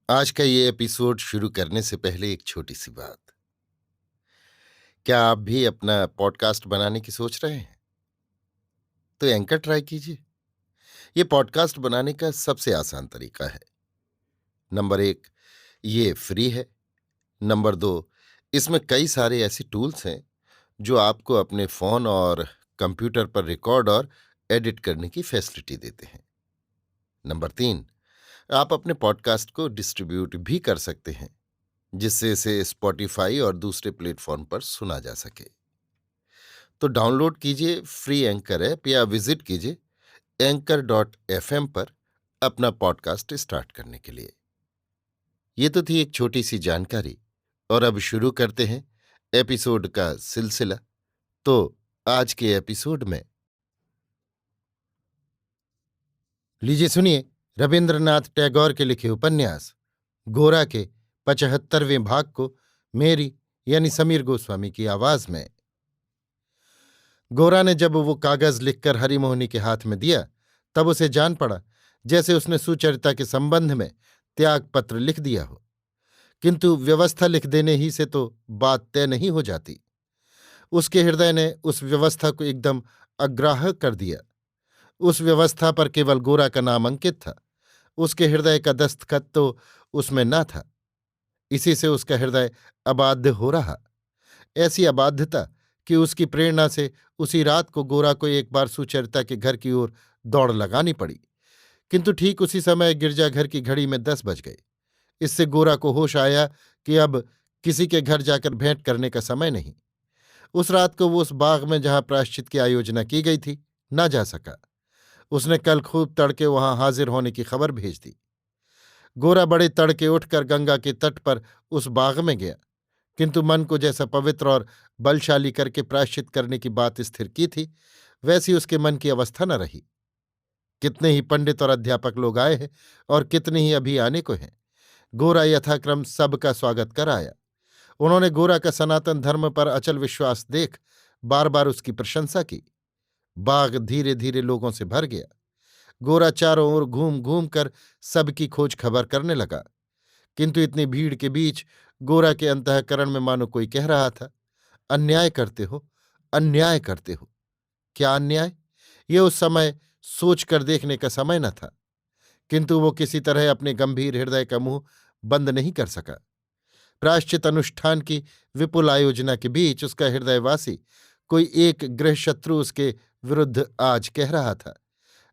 आज का ये एपिसोड शुरू करने से पहले एक छोटी सी बात। क्या आप भी अपना पॉडकास्ट बनाने की सोच रहे हैं? तो एंकर ट्राई कीजिए। ये पॉडकास्ट बनाने का सबसे आसान तरीका है। नंबर एक, ये फ्री है। नंबर दो, इसमें कई सारे ऐसे टूल्स हैं जो आपको अपने फोन और कंप्यूटर पर रिकॉर्ड और एडिट करने की फैसिलिटी देते हैं। नंबर तीन, आप अपने पॉडकास्ट को डिस्ट्रीब्यूट भी कर सकते हैं, जिससे इसे स्पॉटिफाई और दूसरे प्लेटफॉर्म पर सुना जा सके। तो डाउनलोड कीजिए फ्री एंकर ऐप या विजिट कीजिए anchor.fm पर अपना पॉडकास्ट स्टार्ट करने के लिए। ये तो थी एक छोटी सी जानकारी, और अब शुरू करते हैं एपिसोड का सिलसिला। तो आज के एपिसोड में लीजिए सुनिए रविंद्रनाथ टैगोर के लिखे उपन्यास गोरा के 75वें भाग को मेरी यानी समीर गोस्वामी की आवाज में। गोरा ने जब वो कागज लिखकर हरिमोहिनी के हाथ में दिया, तब उसे जान पड़ा जैसे उसने सुचरिता के संबंध में त्याग पत्र लिख दिया हो। किंतु व्यवस्था लिख देने ही से तो बात तय नहीं हो जाती। उसके हृदय ने उस व्यवस्था को एकदम अग्राह्य कर दिया। उस व्यवस्था पर केवल गोरा का नाम अंकित था। उसके हृदय का दस्तखत तो उसमें न था। इसी से उसका हृदय अबाध्य हो रहा। ऐसी अबाध्यता कि उसकी प्रेरणा से उसी रात को गोरा को एक बार सुचरिता के घर की ओर दौड़ लगानी पड़ी। किंतु ठीक उसी समय गिरजाघर की घड़ी में 10 बज गए। इससे गोरा को होश आया कि अब किसी के घर जाकर भेंट करने का समय नहीं। उस रात को वो उस बाग में जहां प्रायश्चित की आयोजना की गई थी न जा सका। उसने कल खूब तड़के वहां हाजिर होने की खबर भेज दी। गोरा बड़े तड़के उठकर गंगा के तट पर उस बाग में गया, किंतु मन को जैसा पवित्र और बलशाली करके प्रायश्चित करने की बात स्थिर की थी, वैसी उसके मन की अवस्था न रही। कितने ही पंडित और अध्यापक लोग आए हैं और कितने ही अभी आने को हैं। गोरा यथाक्रम सबका स्वागत कर आया। उन्होंने गोरा का सनातन धर्म पर अचल विश्वास देख बार बार उसकी प्रशंसा की। बाग धीरे धीरे लोगों से भर गया। गोरा चारों ओर घूम घूम कर सबकी खोज खबर करने लगा, किंतु इतनी भीड़ के बीच गोरा के अंतःकरण में मानो कोई कह रहा था, अन्याय करते हो, अन्याय करते हो। क्या अन्याय? ये उस समय सोच कर देखने का समय न था। किंतु वो किसी तरह अपने गंभीर हृदय का मुंह बंद नहीं कर सका। प्रायश्चित अनुष्ठान की विपुल आयोजना के बीच उसका हृदयवासी कोई एक गृहशत्रु उसके विरुद्ध आज कह रहा था,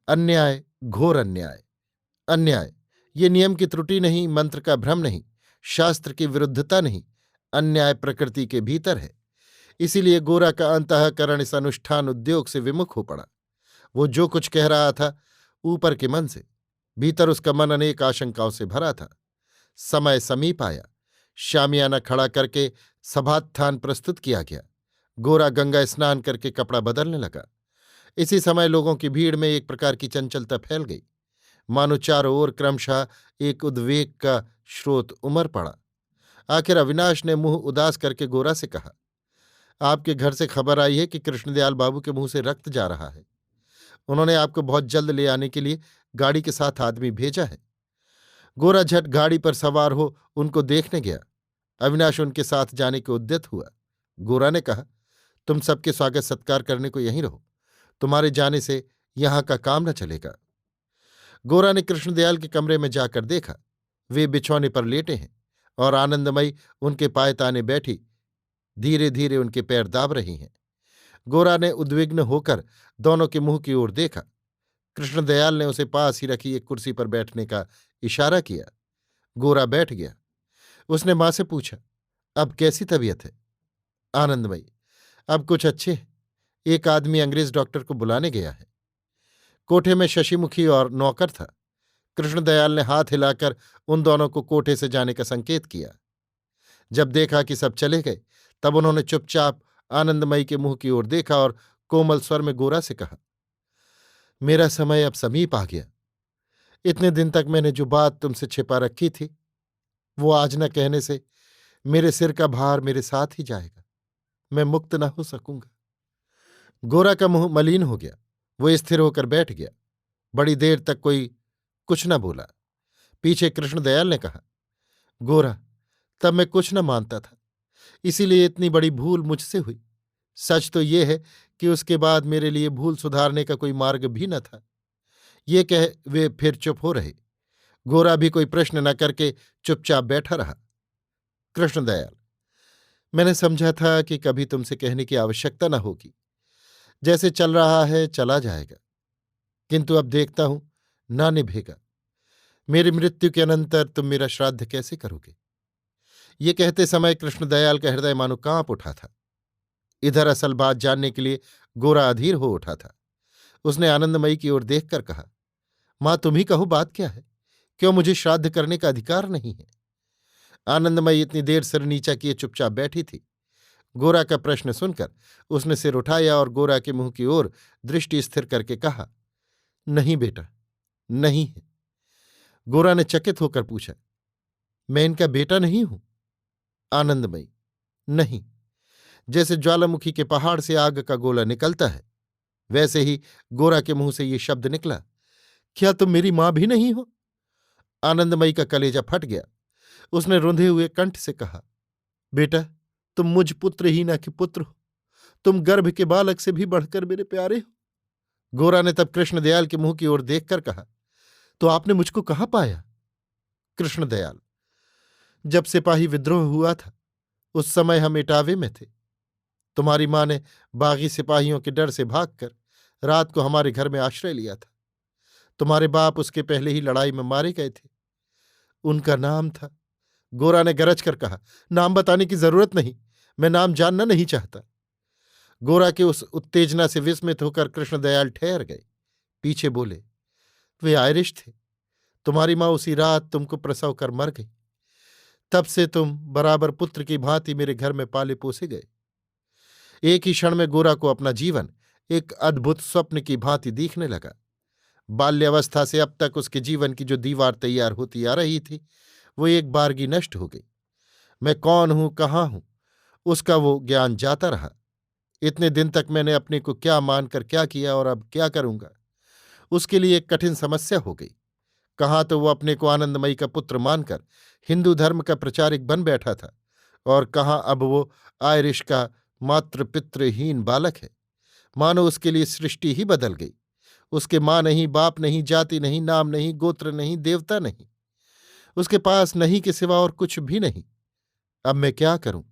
अन्याय, घोर अन्याय। अन्याय ये नियम की त्रुटि नहीं, मंत्र का भ्रम नहीं, शास्त्र की विरुद्धता नहीं, अन्याय प्रकृति के भीतर है। इसीलिए गोरा का अंतःकरण इस अनुष्ठान उद्योग से विमुख हो पड़ा। वो जो कुछ कह रहा था ऊपर के मन से, भीतर उसका मन अनेक आशंकाओं से भरा था। समय समीप आया। शामियाना खड़ा करके सभास्थान प्रस्तुत किया गया। गोरा गंगा स्नान करके कपड़ा बदलने लगा। इसी समय लोगों की भीड़ में एक प्रकार की चंचलता फैल गई, मानो चारों ओर क्रमशः एक उद्वेग का स्रोत उमड़ पड़ा। आखिर अविनाश ने मुंह उदास करके गोरा से कहा, आपके घर से खबर आई है कि कृष्णदयाल बाबू के मुंह से रक्त जा रहा है। उन्होंने आपको बहुत जल्द ले आने के लिए गाड़ी के साथ आदमी भेजा है। गोरा झट गाड़ी पर सवार हो उनको देखने गया। अविनाश उनके साथ जाने को उद्यत हुआ। गोरा ने कहा, तुम सबके स्वागत सत्कार करने को यहीं रहो, तुम्हारे जाने से यहां का काम न चलेगा। गोरा ने कृष्णदयाल के कमरे में जाकर देखा। वे बिछौने पर लेटे हैं और आनंदमयी उनके पायताने बैठी धीरे धीरे उनके पैर दाब रही हैं। गोरा ने उद्विग्न होकर दोनों के मुंह की ओर देखा। कृष्णदयाल ने उसे पास ही रखी एक कुर्सी पर बैठने का इशारा किया। गोरा बैठ गया। उसने मां से पूछा, अब कैसी तबीयत है? आनंदमयी, अब कुछ अच्छे हैं। एक आदमी अंग्रेज डॉक्टर को बुलाने गया है। कोठे में शशिमुखी और नौकर था। कृष्णदयाल ने हाथ हिलाकर उन दोनों को कोठे से जाने का संकेत किया। जब देखा कि सब चले गए, तब उन्होंने चुपचाप आनंदमयी के मुंह की ओर देखा और कोमल स्वर में गोरा से कहा, मेरा समय अब समीप आ गया। इतने दिन तक मैंने जो बात तुमसे छिपा रखी थी, वो आज न कहने से मेरे सिर का भार मेरे साथ ही जाएगा। मैं मुक्त न हो सकूंगा। गोरा का मुंह मलिन हो गया। वो स्थिर होकर बैठ गया। बड़ी देर तक कोई कुछ न बोला। पीछे कृष्णदयाल ने कहा, गोरा, तब मैं कुछ न मानता था, इसीलिए इतनी बड़ी भूल मुझसे हुई। सच तो ये है कि उसके बाद मेरे लिए भूल सुधारने का कोई मार्ग भी न था। ये कह वे फिर चुप हो रहे। गोरा भी कोई प्रश्न न करके चुपचाप बैठा रहा। कृष्णदयाल, मैंने समझा था कि कभी तुमसे कहने की आवश्यकता न होगी। जैसे चल रहा है चला जाएगा, किंतु अब देखता हूं ना निभेगा। मेरी मृत्यु के अनंतर तुम मेरा श्राद्ध कैसे करोगे? ये कहते समय कृष्णदयाल का हृदय मानो कांप उठा था। इधर असल बात जानने के लिए गोरा अधीर हो उठा था। उसने आनंदमयी की ओर देखकर कहा, मां, तुम ही कहो, बात क्या है? क्यों मुझे श्राद्ध करने का अधिकार नहीं है? आनंदमयी इतनी देर सिर नीचा किए चुपचाप बैठी थी। गोरा का प्रश्न सुनकर उसने सिर उठाया और गोरा के मुंह की ओर दृष्टि स्थिर करके कहा, नहीं बेटा, नहीं है। गोरा ने चकित होकर पूछा, मैं इनका बेटा नहीं हूं? आनंदमयी, नहीं। जैसे ज्वालामुखी के पहाड़ से आग का गोला निकलता है, वैसे ही गोरा के मुंह से ये शब्द निकला, क्या तुम मेरी मां भी नहीं हो? आनंदमयी का कलेजा फट गया। उसने रुंधे हुए कंठ से कहा, बेटा, तुम मुझ पुत्रहीना के पुत्र हो। तुम गर्भ के बालक से भी बढ़कर मेरे प्यारे हो। गोरा ने तब कृष्णदयाल के मुंह की ओर देखकर कहा, तो आपने मुझको कहाँ पाया? कृष्णदयाल, जब सिपाही विद्रोह हुआ था, उस समय हम इटावे में थे। तुम्हारी मां ने बागी सिपाहियों के डर से भागकर रात को हमारे घर में आश्रय लिया था। तुम्हारे बाप उसके पहले ही लड़ाई में मारे गए थे। उनका नाम था। गोरा ने गरज कर कहा, नाम बताने की जरूरत नहीं, मैं नाम जानना नहीं चाहता। गोरा के उस उत्तेजना से विस्मित होकर कृष्णदयाल ठहर गए। पीछे बोले, वे आयरिश थे। तुम्हारी मां उसी रात तुमको प्रसव कर मर गई। तब से तुम बराबर पुत्र की भांति मेरे घर में पाले पोसे गए। एक ही क्षण में गोरा को अपना जीवन एक अद्भुत स्वप्न की भांति दिखने लगा। बाल्यावस्था से अब तक उसके जीवन की जो दीवार तैयार होती आ रही थी, वो एक बारगी नष्ट हो गई। मैं कौन हूं, कहाँ हूं, उसका वो ज्ञान जाता रहा। इतने दिन तक मैंने अपने को क्या मानकर क्या किया और अब क्या करूंगा, उसके लिए एक कठिन समस्या हो गई। कहाँ तो वो अपने को आनंदमयी का पुत्र मानकर हिंदू धर्म का प्रचारक बन बैठा था, और कहाँ अब वो आयरिश का मातृ पितृहीन बालक है। मानो उसके लिए सृष्टि ही बदल गई। उसके माँ नहीं, बाप नहीं, जाति नहीं, नाम नहीं, गोत्र नहीं, देवता नहीं। उसके पास नहीं के सिवा और कुछ भी नहीं। अब मैं क्या करूं?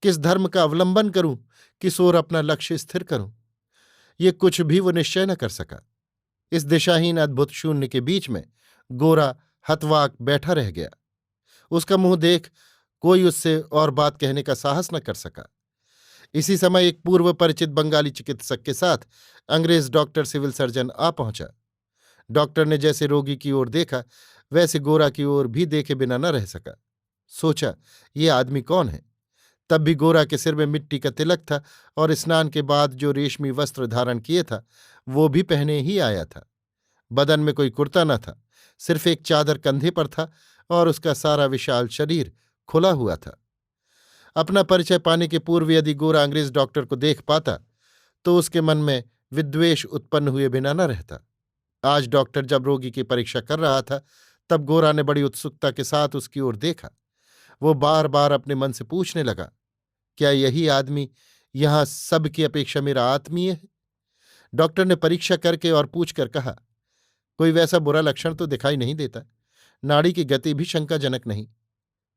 किस धर्म का अवलंबन करूं? किस ओर अपना लक्ष्य स्थिर करूं? ये कुछ भी वो निश्चय न कर सका। इस दिशाहीन अद्भुत शून्य के बीच में गोरा हतवाक बैठा रह गया। उसका मुंह देख कोई उससे और बात कहने का साहस न कर सका। इसी समय एक पूर्व परिचित बंगाली चिकित्सक के साथ अंग्रेज डॉक्टर सिविल सर्जन आ पहुंचा। डॉक्टर ने जैसे रोगी की ओर देखा, वैसे गोरा की ओर भी देखे बिना न रह सका। सोचा, ये आदमी कौन है? तब भी गोरा के सिर में मिट्टी का तिलक था, और स्नान के बाद जो रेशमी वस्त्र धारण किए था वो भी पहने ही आया था। बदन में कोई कुर्ता न था, सिर्फ एक चादर कंधे पर था, और उसका सारा विशाल शरीर खुला हुआ था। अपना परिचय पाने के पूर्व यदि गोरा अंग्रेज डॉक्टर को देख पाता तो उसके मन में विद्वेष उत्पन्न हुए बिना न रहता। आज डॉक्टर जब रोगी की परीक्षा कर रहा था, तब गोरा ने बड़ी उत्सुकता के साथ उसकी ओर देखा। वो बार बार अपने मन से पूछने लगा, क्या यही आदमी यहां सबकी अपेक्षा मेरा आत्मीय है? डॉक्टर ने परीक्षा करके और पूछकर कहा, कोई वैसा बुरा लक्षण तो दिखाई नहीं देता। नाड़ी की गति भी शंकाजनक नहीं।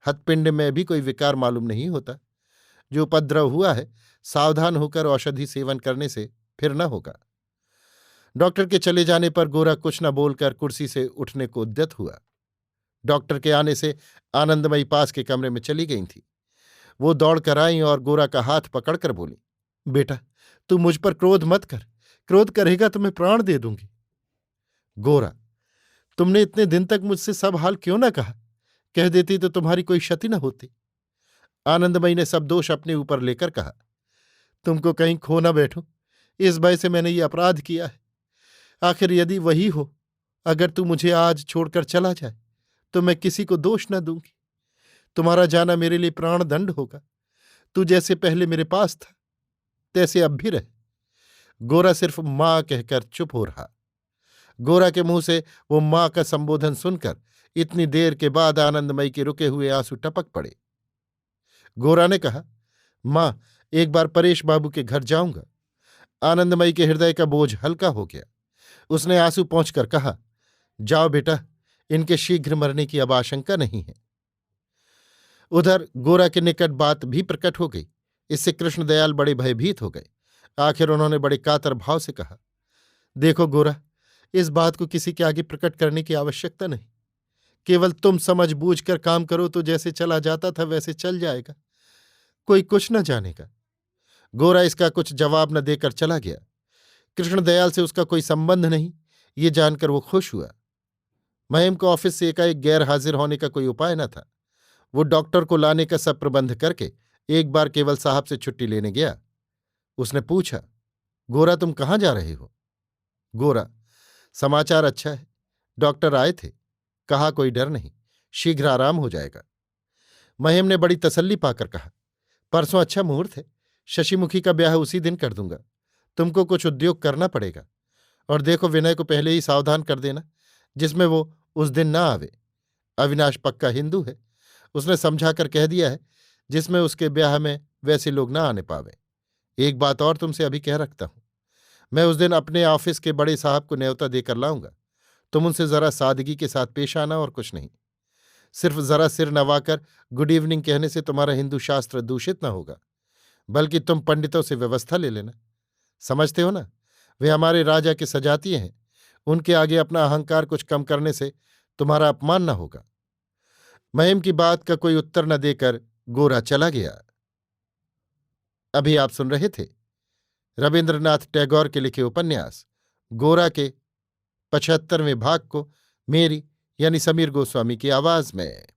हथपिंड में भी कोई विकार मालूम नहीं होता। जो उपद्रव हुआ है, सावधान होकर औषधि सेवन करने से फिर न होगा। डॉक्टर के चले जाने पर गोरा कुछ न बोलकर कुर्सी से उठने को उद्यत हुआ। डॉक्टर के आने से आनंदमयी पास के कमरे में चली गई थी। वो दौड़कर आई और गोरा का हाथ पकड़कर बोली, बेटा, तू मुझ पर क्रोध मत कर। क्रोध करेगा तो मैं प्राण दे दूंगी। गोरा, तुमने इतने दिन तक मुझसे सब हाल क्यों न कहा? कह देती तो तुम्हारी कोई क्षति न होती। आनंदमयी ने सब दोष अपने ऊपर लेकर कहा, तुमको कहीं खो न बैठूं, इस भय से मैंने ये अपराध किया है। आखिर यदि वही हो, अगर तू मुझे आज छोड़कर चला जाए तो मैं किसी को दोष न दूंगी। तुम्हारा जाना मेरे लिए प्राणदंड होगा। तू जैसे पहले मेरे पास था, तैसे अब भी रहे। गोरा सिर्फ मां कहकर चुप हो रहा। गोरा के मुंह से वो मां का संबोधन सुनकर इतनी देर के बाद आनंदमयी के रुके हुए आंसू टपक पड़े। गोरा ने कहा, मां, एक बार परेश बाबू के घर जाऊंगा। आनंदमयी के हृदय का बोझ हल्का हो गया। उसने आंसू पोंछकर कहा, जाओ बेटा, इनके शीघ्र मरने की अब आशंका नहीं है। उधर गोरा के निकट बात भी प्रकट हो गई। इससे कृष्णदयाल बड़े भयभीत हो गए। आखिर उन्होंने बड़े कातर भाव से कहा, देखो गोरा, इस बात को किसी के आगे प्रकट करने की आवश्यकता नहीं। केवल तुम समझ बूझ कर काम करो तो जैसे चला जाता था वैसे चल जाएगा, कोई कुछ न जानेगा। गोरा इसका कुछ जवाब न देकर चला गया। कृष्णदयाल से उसका कोई संबंध नहीं, ये जानकर वो खुश हुआ। महिम को ऑफिस से एकाएक गैर हाजिर होने का कोई उपाय न था। वो डॉक्टर को लाने का सब प्रबंध करके एक बार केवल साहब से छुट्टी लेने गया। उसने पूछा, गोरा, तुम कहाँ जा रहे हो? गोरा, समाचार अच्छा है। डॉक्टर आए थे, कहा कोई डर नहीं, शीघ्र आराम हो जाएगा। महिम ने बड़ी तसल्ली पाकर कहा, परसों अच्छा मुहूर्त है, शशिमुखी का ब्याह उसी दिन कर दूंगा। तुमको कुछ उद्योग करना पड़ेगा। और देखो, विनय को पहले ही सावधान कर देना, जिसमें वो उस दिन ना आवे। अविनाश पक्का हिंदू है, उसने समझाकर कह दिया है, जिसमें उसके ब्याह में वैसे लोग ना आने पावे। एक बात और तुमसे अभी कह रखता हूं, मैं उस दिन अपने ऑफिस के बड़े साहब को न्योता देकर लाऊंगा। तुम उनसे जरा सादगी के साथ पेश आना और कुछ नहीं। सिर्फ जरा सिर नवाकर गुड इवनिंग कहने से तुम्हारा हिंदू शास्त्र दूषित न होगा, बल्कि तुम पंडितों से व्यवस्था ले लेना। समझते हो ना, वे हमारे राजा के सजातीय हैं। उनके आगे अपना अहंकार कुछ कम करने से तुम्हारा अपमान न होगा। महिम की बात का कोई उत्तर न देकर गोरा चला गया। अभी आप सुन रहे थे रविन्द्रनाथ टैगोर के लिखे उपन्यास गोरा के 75वें भाग को मेरी यानी समीर गोस्वामी की आवाज में।